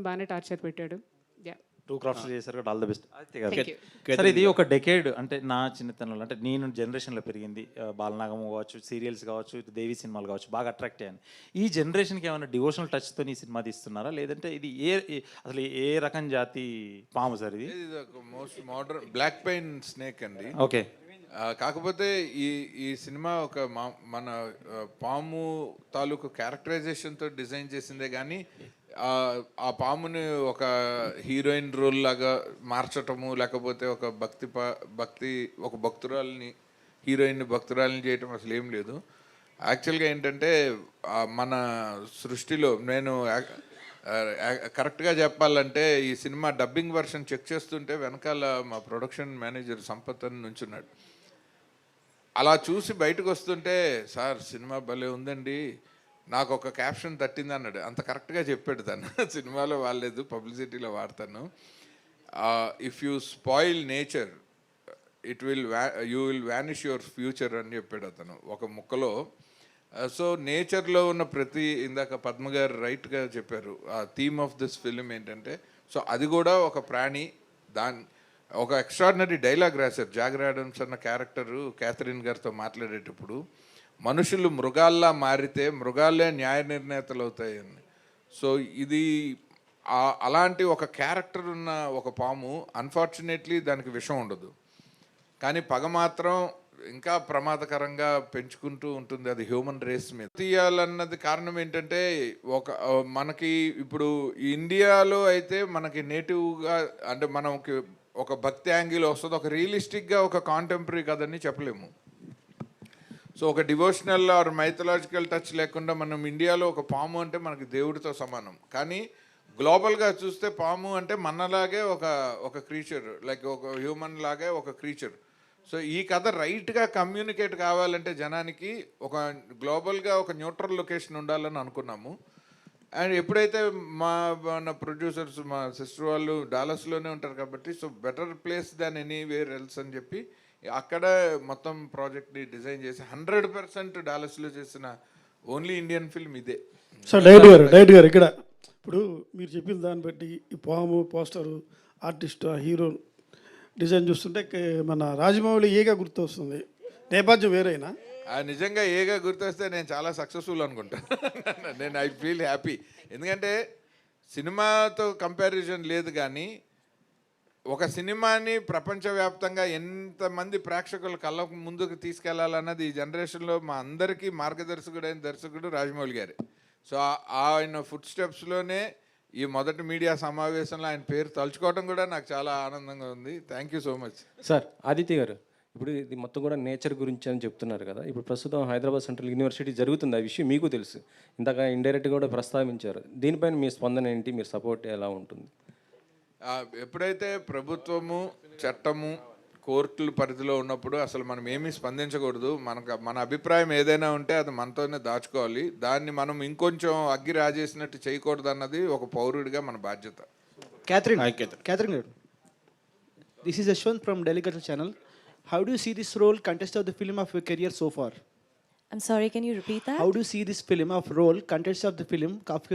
బాగానే టార్చర్ పెట్టాడు. Yeah, 2 crafts చేశారు కాబట్టి all the best. Thank you. Sir ఇది ఒక డెకేడ్ అంటే నా చిన్నతనంలో అంటే నేను జనరేషన్లో పెరిగింది బాలనాగం కావచ్చు, సీరియల్స్ కావచ్చు, దేవి సినిమాలు కావచ్చు, బాగా అట్రాక్ట్ అయ్యాను. ఈ జనరేషన్కి ఏమైనా డివోషనల్ టచ్తో ఈ సినిమా తీస్తున్నారా, లేదంటే ఇది అసలు ఏ రకం జాతి పాము సార్ ఇది? ఇది ఒక most modern black pain snake అండి. ఓకే. కాకపోతే ఈ సినిమా ఒక మన పాము తాలూకు క్యారెక్టరైజేషన్తో డిజైన్ చేసిందే కానీ ఆ పాముని ఒక హీరోయిన్ రోల్ లాగా మార్చటము, లేకపోతే ఒక భక్తి ఒక భక్తురాలని భక్తురాలని చేయటం అసలు ఏం లేదు. యాక్చువల్గా ఏంటంటే మన సృష్టిలో నేను కరెక్ట్గా చెప్పాలంటే ఈ సినిమా డబ్బింగ్ వర్షన్ చెక్ చేస్తుంటే వెనకాల మా ప్రొడక్షన్ మేనేజర్ సంపత్ అని నుంచున్నాడు. అలా చూసి బయటకు వస్తుంటే, సార్ సినిమా భలే ఉందండి, నాకు ఒక క్యాప్షన్ తట్టింది అన్నాడు. అంత కరెక్ట్గా చెప్పాడు తను. సినిమాలో వాడలేదు, పబ్లిసిటీలో వాడతాను. If you spoil nature you will vanish your future అని చెప్పాడు అతను ఒక ముక్కలో. సో నేచర్లో ఉన్న ఇందాక పద్మ గారు రైట్గా చెప్పారు, ఆ థీమ్ ఆఫ్ దిస్ ఫిలిం ఏంటంటే, సో అది కూడా ఒక ప్రాణి. ఒక ఎక్స్ట్రాడినరీ డైలాగ్ రాశారు జాగర్ ఆడమ్స్ అన్న క్యారెక్టరు క్యాథరిన్ గారితో మాట్లాడేటప్పుడు, మనుషులు మృగాల్లా మారితే మృగాలే న్యాయ నిర్ణేతలు అవుతాయని. సో ఇది అలాంటి ఒక క్యారెక్టర్ ఉన్న ఒక పాము. అన్ఫార్చునేట్లీ దానికి విషం ఉండదు, కానీ పగ మాత్రం ఇంకా ప్రమాదకరంగా పెంచుకుంటూ ఉంటుంది. అది హ్యూమన్ రేస్ మీద తీయాలన్నది కారణం ఏంటంటే, మనకి ఇప్పుడు ఇండియాలో అయితే మనకి నేటివ్గా అంటే మనకి ఒక భక్తి యాంగిల్ వస్తుంది, ఒక రియలిస్టిక్గా ఒక కాంటెంపరీ కథని చెప్పలేము. సో ఒక డివోషనల్ ఆర్ మైథలాజికల్ టచ్ లేకుండా మనం ఇండియాలో ఒక పాము అంటే మనకి దేవుడితో సమానం. కానీ గ్లోబల్గా చూస్తే పాము అంటే మనలాగే ఒక క్రీచర్, లైక్ ఒక హ్యూమన్ లాగే ఒక క్రీచర్. సో ఈ కథ రైట్గా కమ్యూనికేట్ కావాలంటే జనానికి గ్లోబల్గా ఒక న్యూట్రల్ లొకేషన్ ఉండాలని అనుకున్నాము. అండ్ ఎప్పుడైతే మన ప్రొడ్యూసర్స్ మా సిస్టర్ వాళ్ళు డాలస్లోనే ఉంటారు కాబట్టి, సో బెటర్ ప్లేస్ దాన్ ఎనీవేర్ ఎల్స్ అని చెప్పి అక్కడ మొత్తం ప్రాజెక్ట్ని డిజైన్ చేసి 100% డాలస్లో చేసిన ఓన్లీ ఇండియన్ ఫిల్మ్ ఇదే. సార్ డైరెక్ట్ గారు ఇక్కడ ఇప్పుడు మీరు చెప్పిన దాన్ని బట్టి ఈ పాము పోస్టరు ఆర్టిస్ట్ హీరో డిజైన్ చూస్తుంటే మన రాజమౌళి ఏగా గుర్తొస్తుంది, నేపథ్యం వేరైనా? నిజంగా ఏగా గుర్తొస్తే నేను చాలా సక్సెస్ఫుల్ అనుకుంటాను. నేను ఐ ఫీల్ హ్యాపీ. ఎందుకంటే సినిమాతో కంపారిజన్ లేదు, కానీ ఒక సినిమాని ప్రపంచవ్యాప్తంగా ఎంతమంది ప్రేక్షకుల కళ్ళ ముందుకు తీసుకెళ్లాలన్నది ఈ జనరేషన్లో మా అందరికీ మార్గదర్శకుడైన దర్శకుడు రాజమౌళి గారు. సో ఆయన ఫుట్ స్టెప్స్లోనే ఈ మొదటి మీడియా సమావేశంలో ఆయన పేరు తలుచుకోవడం కూడా నాకు చాలా ఆనందంగా ఉంది. Thank you so much. Sir Aditya గారు, ఇప్పుడు ఇది మొత్తం కూడా నేచర్ గురించి అని చెప్తున్నారు కదా, ఇప్పుడు ప్రస్తుతం హైదరాబాద్ సెంట్రల్ యూనివర్సిటీ జరుగుతుంది, ఆ విషయం మీకు తెలుసు, ఇందాక ఇండైరెక్ట్గా కూడా ప్రస్తావించారు. దీనిపైన మీ స్పందన ఏంటి, మీ సపోర్ట్ ఎలా ఉంటుంది? ఎప్పుడైతే ప్రభుత్వము చట్టము కోర్టుల పరిధిలో ఉన్నప్పుడు అసలు మనం ఏమీ స్పందించకూడదు. మన అభిప్రాయం ఏదైనా ఉంటే అది మనతోనే దాచుకోవాలి. దాన్ని మనం ఇంకొంచెం అగ్గి రాజేసినట్టు చేయకూడదు అన్నది ఒక పౌరుడిగా మన బాధ్యత. Catherine, this is Ashwant from Delhi Culture Channel. How do you see this role contest of the film of your career so far? I'm sorry, can you repeat that? How do you see this film of role contest of the film of